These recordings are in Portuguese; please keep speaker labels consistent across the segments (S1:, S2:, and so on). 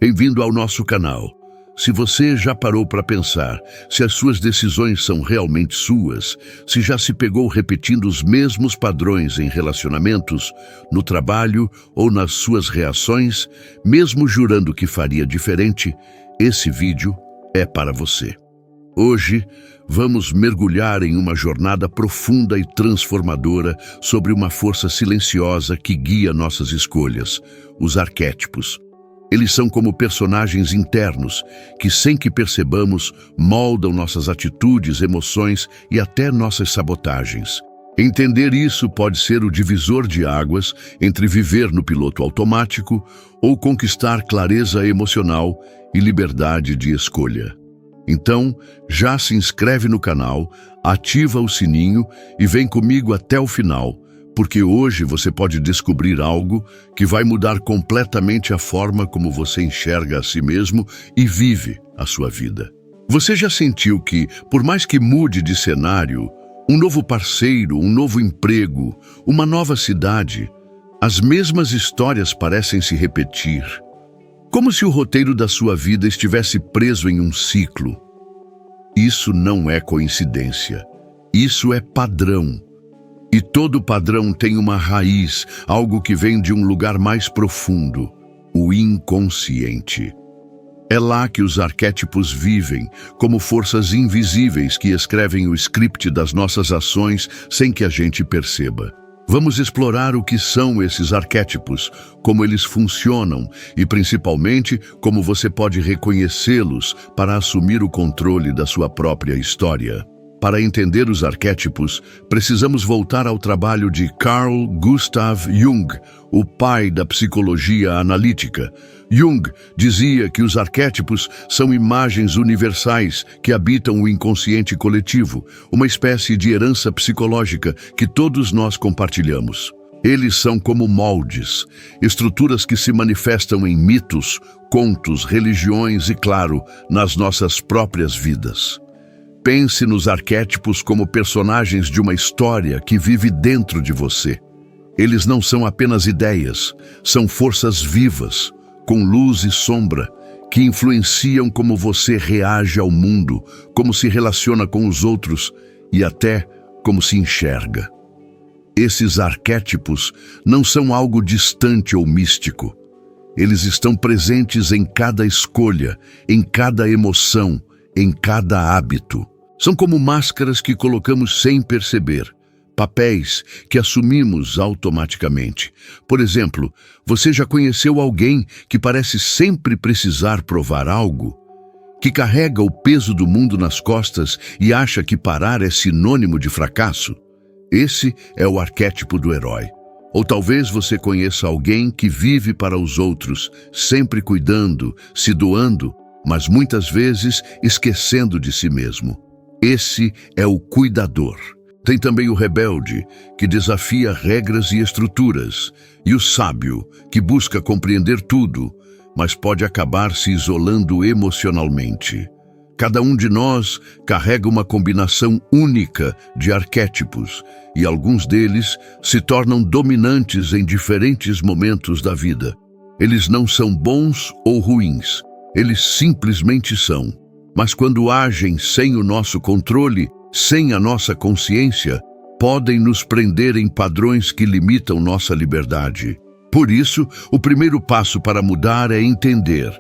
S1: Bem-vindo ao nosso canal. Se você já parou para pensar se as suas decisões são realmente suas, se já se pegou repetindo os mesmos padrões em relacionamentos, no trabalho ou nas suas reações, mesmo jurando que faria diferente, esse vídeo é para você. Hoje, vamos mergulhar em uma jornada profunda e transformadora sobre uma força silenciosa que guia nossas escolhas, os arquétipos. Eles são como personagens internos que, sem que percebamos, moldam nossas atitudes, emoções e até nossas sabotagens. Entender isso pode ser o divisor de águas entre viver no piloto automático ou conquistar clareza emocional e liberdade de escolha. Então, já se inscreve no canal, ativa o sininho e vem comigo até o final, porque hoje você pode descobrir algo que vai mudar completamente a forma como você enxerga a si mesmo e vive a sua vida. Você já sentiu que, por mais que mude de cenário, um novo parceiro, um novo emprego, uma nova cidade, as mesmas histórias parecem se repetir? Como se o roteiro da sua vida estivesse preso em um ciclo. Isso não é coincidência. Isso é padrão. E todo padrão tem uma raiz, algo que vem de um lugar mais profundo, o inconsciente. É lá que os arquétipos vivem, como forças invisíveis que escrevem o script das nossas ações sem que a gente perceba. Vamos explorar o que são esses arquétipos, como eles funcionam e, principalmente, como você pode reconhecê-los para assumir o controle da sua própria história. Para entender os arquétipos, precisamos voltar ao trabalho de Carl Gustav Jung, o pai da psicologia analítica. Jung dizia que os arquétipos são imagens universais que habitam o inconsciente coletivo, uma espécie de herança psicológica que todos nós compartilhamos. Eles são como moldes, estruturas que se manifestam em mitos, contos, religiões e, claro, nas nossas próprias vidas. Pense nos arquétipos como personagens de uma história que vive dentro de você. Eles não são apenas ideias, são forças vivas, com luz e sombra, que influenciam como você reage ao mundo, como se relaciona com os outros e até como se enxerga. Esses arquétipos não são algo distante ou místico. Eles estão presentes em cada escolha, em cada emoção, em cada hábito. São como máscaras que colocamos sem perceber, papéis que assumimos automaticamente. Por exemplo, você já conheceu alguém que parece sempre precisar provar algo? Que carrega o peso do mundo nas costas e acha que parar é sinônimo de fracasso? Esse é o arquétipo do herói. Ou talvez você conheça alguém que vive para os outros, sempre cuidando, se doando, mas muitas vezes esquecendo de si mesmo. Esse é o cuidador. Tem também o rebelde, que desafia regras e estruturas, e o sábio, que busca compreender tudo, mas pode acabar se isolando emocionalmente. Cada um de nós carrega uma combinação única de arquétipos, e alguns deles se tornam dominantes em diferentes momentos da vida. Eles não são bons ou ruins, eles simplesmente são. Mas quando agem sem o nosso controle, sem a nossa consciência, podem nos prender em padrões que limitam nossa liberdade. Por isso, o primeiro passo para mudar é entender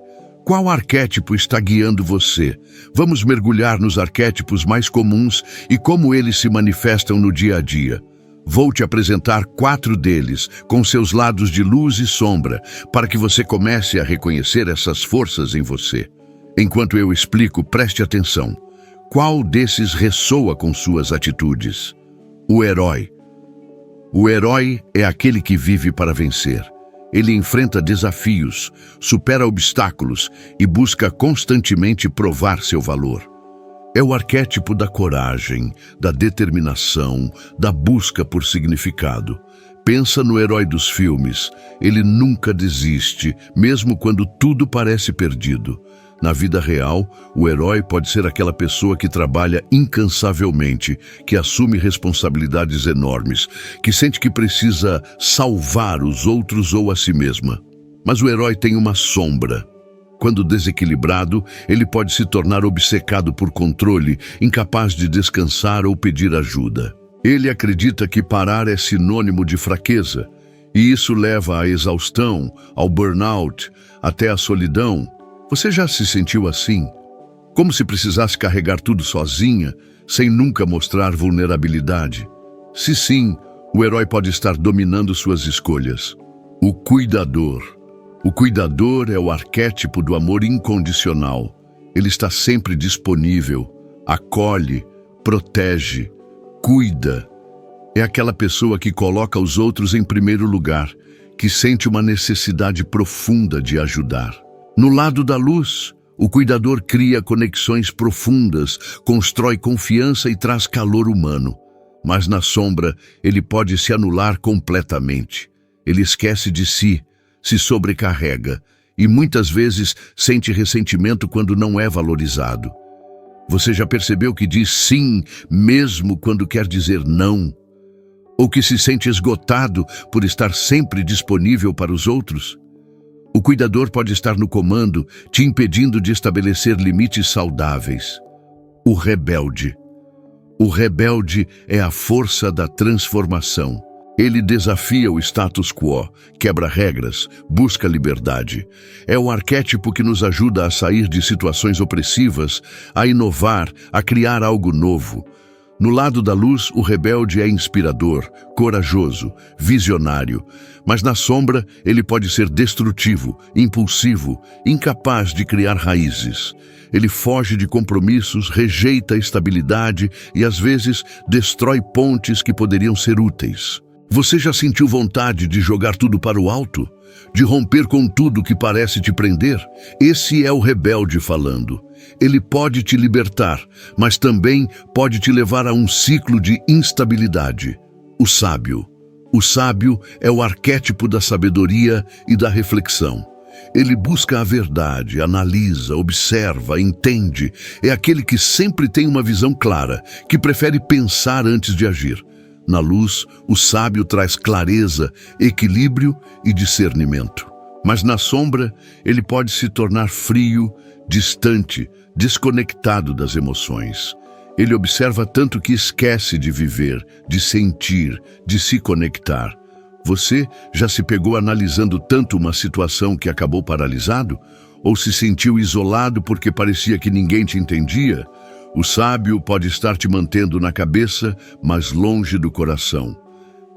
S1: qual arquétipo está guiando você. Vamos mergulhar nos arquétipos mais comuns e como eles se manifestam no dia a dia. Vou te apresentar 4 deles, com seus lados de luz e sombra, para que você comece a reconhecer essas forças em você. Enquanto eu explico, preste atenção. Qual desses ressoa com suas atitudes? O herói. O herói é aquele que vive para vencer. Ele enfrenta desafios, supera obstáculos e busca constantemente provar seu valor. É o arquétipo da coragem, da determinação, da busca por significado. Pensa no herói dos filmes. Ele nunca desiste, mesmo quando tudo parece perdido. Na vida real, o herói pode ser aquela pessoa que trabalha incansavelmente, que assume responsabilidades enormes, que sente que precisa salvar os outros ou a si mesma. Mas o herói tem uma sombra. Quando desequilibrado, ele pode se tornar obcecado por controle, incapaz de descansar ou pedir ajuda. Ele acredita que parar é sinônimo de fraqueza, e isso leva à exaustão, ao burnout, até à solidão. Você já se sentiu assim? Como se precisasse carregar tudo sozinha, sem nunca mostrar vulnerabilidade? Se sim, o herói pode estar dominando suas escolhas. O cuidador. O cuidador é o arquétipo do amor incondicional. Ele está sempre disponível, acolhe, protege, cuida. É aquela pessoa que coloca os outros em primeiro lugar, que sente uma necessidade profunda de ajudar. No lado da luz, o cuidador cria conexões profundas, constrói confiança e traz calor humano. Mas na sombra, ele pode se anular completamente. Ele esquece de si, se sobrecarrega e muitas vezes sente ressentimento quando não é valorizado. Você já percebeu que diz sim mesmo quando quer dizer não? Ou que se sente esgotado por estar sempre disponível para os outros? O cuidador pode estar no comando, te impedindo de estabelecer limites saudáveis. O rebelde. O rebelde é a força da transformação. Ele desafia o status quo, quebra regras, busca liberdade. É o arquétipo que nos ajuda a sair de situações opressivas, a inovar, a criar algo novo. No lado da luz, o rebelde é inspirador, corajoso, visionário. Mas na sombra, ele pode ser destrutivo, impulsivo, incapaz de criar raízes. Ele foge de compromissos, rejeita a estabilidade e, às vezes, destrói pontes que poderiam ser úteis. Você já sentiu vontade de jogar tudo para o alto? De romper com tudo que parece te prender? Esse é o rebelde falando. Ele pode te libertar, mas também pode te levar a um ciclo de instabilidade. O sábio. O sábio é o arquétipo da sabedoria e da reflexão. Ele busca a verdade, analisa, observa, entende. É aquele que sempre tem uma visão clara, que prefere pensar antes de agir. Na luz, o sábio traz clareza, equilíbrio e discernimento. Mas na sombra, ele pode se tornar frio, distante, desconectado das emoções. Ele observa tanto que esquece de viver, de sentir, de se conectar. Você já se pegou analisando tanto uma situação que acabou paralisado? Ou se sentiu isolado porque parecia que ninguém te entendia? O sábio pode estar te mantendo na cabeça, mas longe do coração.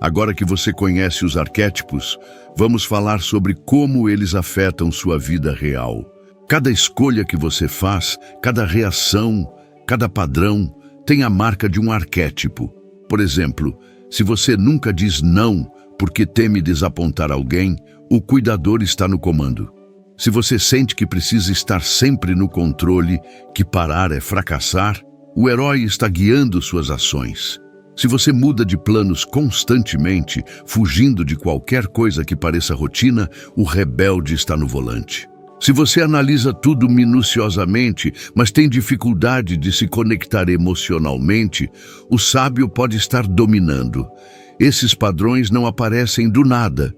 S1: Agora que você conhece os arquétipos, vamos falar sobre como eles afetam sua vida real. Cada escolha que você faz, cada reação, cada padrão, tem a marca de um arquétipo. Por exemplo, se você nunca diz não porque teme desapontar alguém, o cuidador está no comando. Se você sente que precisa estar sempre no controle, que parar é fracassar, o herói está guiando suas ações. Se você muda de planos constantemente, fugindo de qualquer coisa que pareça rotina, o rebelde está no volante. Se você analisa tudo minuciosamente, mas tem dificuldade de se conectar emocionalmente, o sábio pode estar dominando. Esses padrões não aparecem do nada.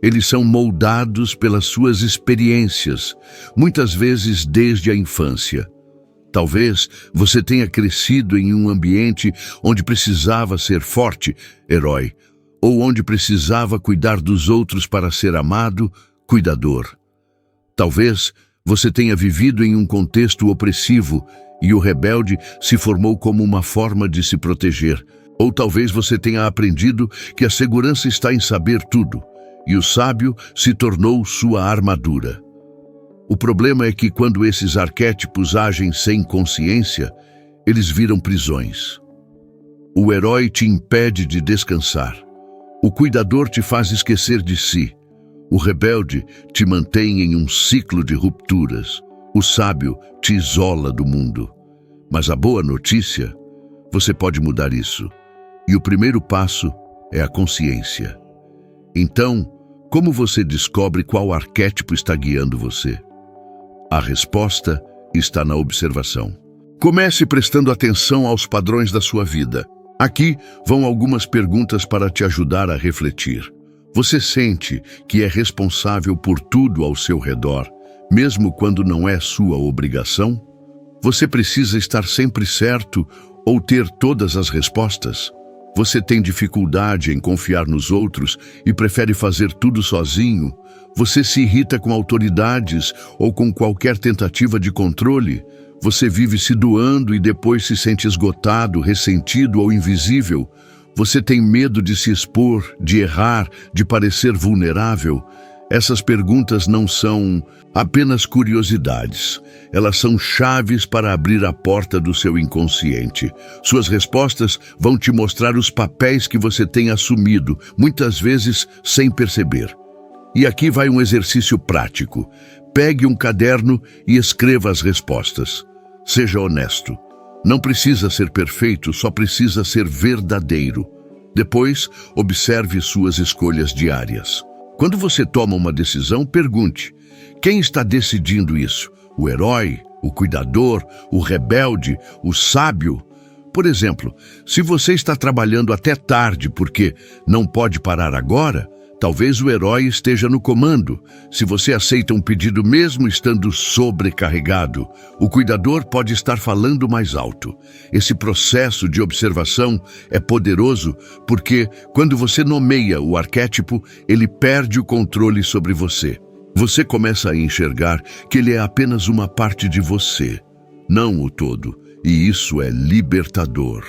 S1: Eles são moldados pelas suas experiências, muitas vezes desde a infância. Talvez você tenha crescido em um ambiente onde precisava ser forte, herói, ou onde precisava cuidar dos outros para ser amado, cuidador. Talvez você tenha vivido em um contexto opressivo e o rebelde se formou como uma forma de se proteger. Ou talvez você tenha aprendido que a segurança está em saber tudo. E o sábio se tornou sua armadura. O problema é que quando esses arquétipos agem sem consciência, eles viram prisões. O herói te impede de descansar. O cuidador te faz esquecer de si. O rebelde te mantém em um ciclo de rupturas. O sábio te isola do mundo. Mas a boa notícia, você pode mudar isso. E o primeiro passo é a consciência. Então, como você descobre qual arquétipo está guiando você? A resposta está na observação. Comece prestando atenção aos padrões da sua vida. Aqui vão algumas perguntas para te ajudar a refletir. Você sente que é responsável por tudo ao seu redor, mesmo quando não é sua obrigação? Você precisa estar sempre certo ou ter todas as respostas? Você tem dificuldade em confiar nos outros e prefere fazer tudo sozinho? Você se irrita com autoridades ou com qualquer tentativa de controle? Você vive se doando e depois se sente esgotado, ressentido ou invisível? Você tem medo de se expor, de errar, de parecer vulnerável? Essas perguntas não são apenas curiosidades. Elas são chaves para abrir a porta do seu inconsciente. Suas respostas vão te mostrar os papéis que você tem assumido, muitas vezes sem perceber. E aqui vai um exercício prático. Pegue um caderno e escreva as respostas. Seja honesto. Não precisa ser perfeito, só precisa ser verdadeiro. Depois, observe suas escolhas diárias. Quando você toma uma decisão, pergunte: quem está decidindo isso? O herói, o cuidador, o rebelde, o sábio? Por exemplo, se você está trabalhando até tarde porque não pode parar agora, talvez o herói esteja no comando. Se você aceita um pedido mesmo estando sobrecarregado, o cuidador pode estar falando mais alto. Esse processo de observação é poderoso porque, quando você nomeia o arquétipo, ele perde o controle sobre você. Você começa a enxergar que ele é apenas uma parte de você, não o todo, e isso é libertador.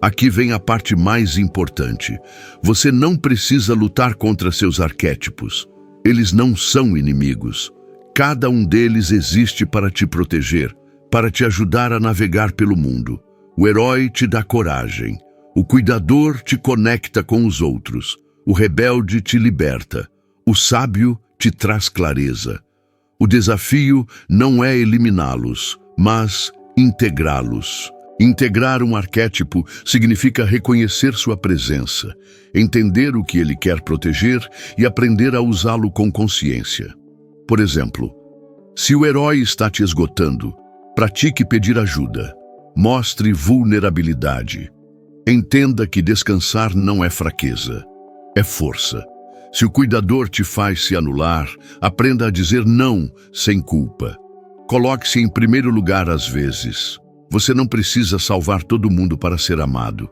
S1: Aqui vem a parte mais importante. Você não precisa lutar contra seus arquétipos. Eles não são inimigos. Cada um deles existe para te proteger, para te ajudar a navegar pelo mundo. O herói te dá coragem. O cuidador te conecta com os outros. O rebelde te liberta. O sábio te traz clareza. O desafio não é eliminá-los, mas integrá-los. Integrar um arquétipo significa reconhecer sua presença, entender o que ele quer proteger e aprender a usá-lo com consciência. Por exemplo, se o herói está te esgotando, pratique pedir ajuda. Mostre vulnerabilidade. Entenda que descansar não é fraqueza, é força. Se o cuidador te faz se anular, aprenda a dizer não sem culpa. Coloque-se em primeiro lugar às vezes. Você não precisa salvar todo mundo para ser amado.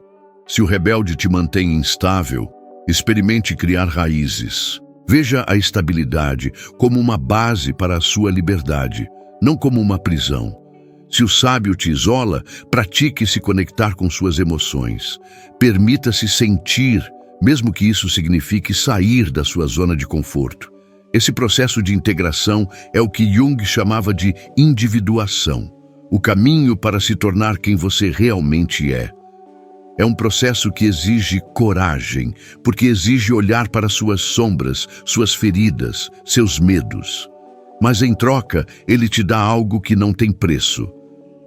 S1: Se o rebelde te mantém instável, experimente criar raízes. Veja a estabilidade como uma base para a sua liberdade, não como uma prisão. Se o sábio te isola, pratique se conectar com suas emoções. Permita-se sentir, mesmo que isso signifique sair da sua zona de conforto. Esse processo de integração é o que Jung chamava de individuação. O caminho para se tornar quem você realmente é. É um processo que exige coragem, porque exige olhar para suas sombras, suas feridas, seus medos. Mas em troca, ele te dá algo que não tem preço.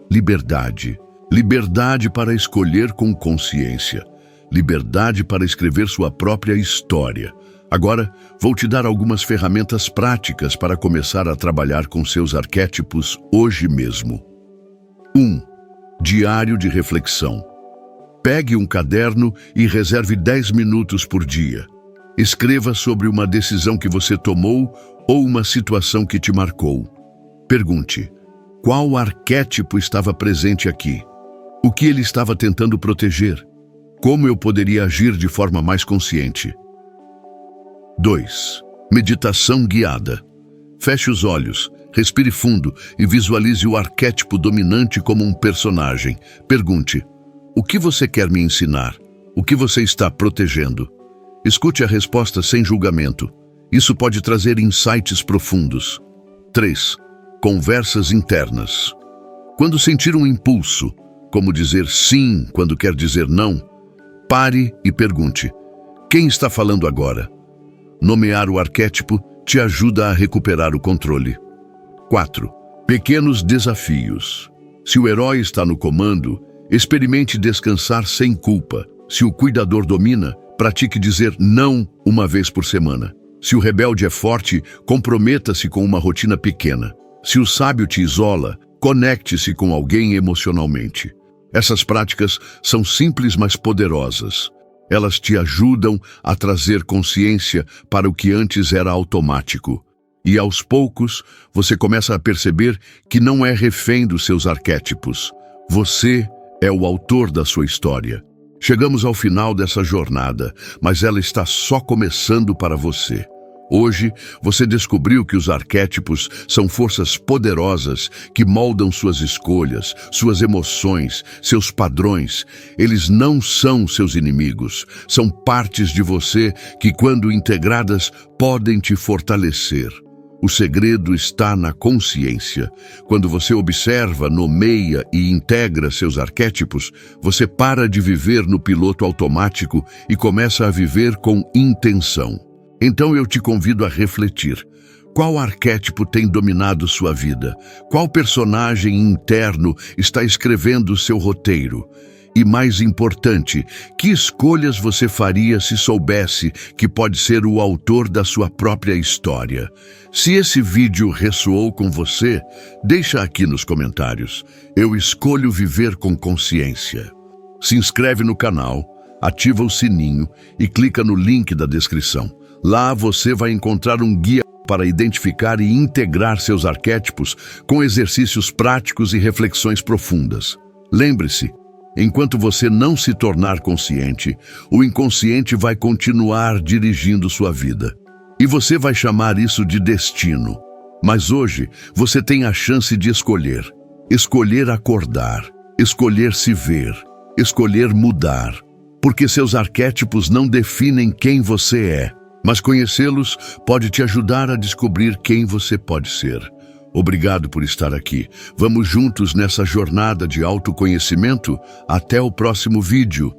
S1: Liberdade. Liberdade para escolher com consciência. Liberdade para escrever sua própria história. Agora, vou te dar algumas ferramentas práticas para começar a trabalhar com seus arquétipos hoje mesmo. 1. Diário de reflexão. Pegue um caderno e reserve 10 minutos por dia. Escreva sobre uma decisão que você tomou ou uma situação que te marcou. Pergunte: qual arquétipo estava presente aqui? O que ele estava tentando proteger? Como eu poderia agir de forma mais consciente? 2. Meditação guiada. Feche os olhos, respire fundo e visualize o arquétipo dominante como um personagem. Pergunte: o que você quer me ensinar? O que você está protegendo? Escute a resposta sem julgamento. Isso pode trazer insights profundos. 3. Conversas internas. Quando sentir um impulso, como dizer sim quando quer dizer não, pare e pergunte: quem está falando agora? Nomear o arquétipo te ajuda a recuperar o controle. 4. Pequenos desafios. Se o herói está no comando, experimente descansar sem culpa. Se o cuidador domina, pratique dizer não uma vez por semana. Se o rebelde é forte, comprometa-se com uma rotina pequena. Se o sábio te isola, conecte-se com alguém emocionalmente. Essas práticas são simples, mas poderosas. Elas te ajudam a trazer consciência para o que antes era automático. E aos poucos, você começa a perceber que não é refém dos seus arquétipos. Você é o autor da sua história. Chegamos ao final dessa jornada, mas ela está só começando para você. Hoje, você descobriu que os arquétipos são forças poderosas que moldam suas escolhas, suas emoções, seus padrões. Eles não são seus inimigos, são partes de você que, quando integradas, podem te fortalecer. O segredo está na consciência. Quando você observa, nomeia e integra seus arquétipos, você para de viver no piloto automático e começa a viver com intenção. Então eu te convido a refletir. Qual arquétipo tem dominado sua vida? Qual personagem interno está escrevendo seu roteiro? E mais importante, que escolhas você faria se soubesse que pode ser o autor da sua própria história? Se esse vídeo ressoou com você, deixa aqui nos comentários. Eu escolho viver com consciência. Se inscreve no canal, ativa o sininho e clica no link da descrição. Lá você vai encontrar um guia para identificar e integrar seus arquétipos com exercícios práticos e reflexões profundas. Lembre-se, enquanto você não se tornar consciente, o inconsciente vai continuar dirigindo sua vida. E você vai chamar isso de destino. Mas hoje, você tem a chance de escolher. Escolher acordar, escolher se ver, escolher mudar. Porque seus arquétipos não definem quem você é, mas conhecê-los pode te ajudar a descobrir quem você pode ser. Obrigado por estar aqui. Vamos juntos nessa jornada de autoconhecimento. Até o próximo vídeo.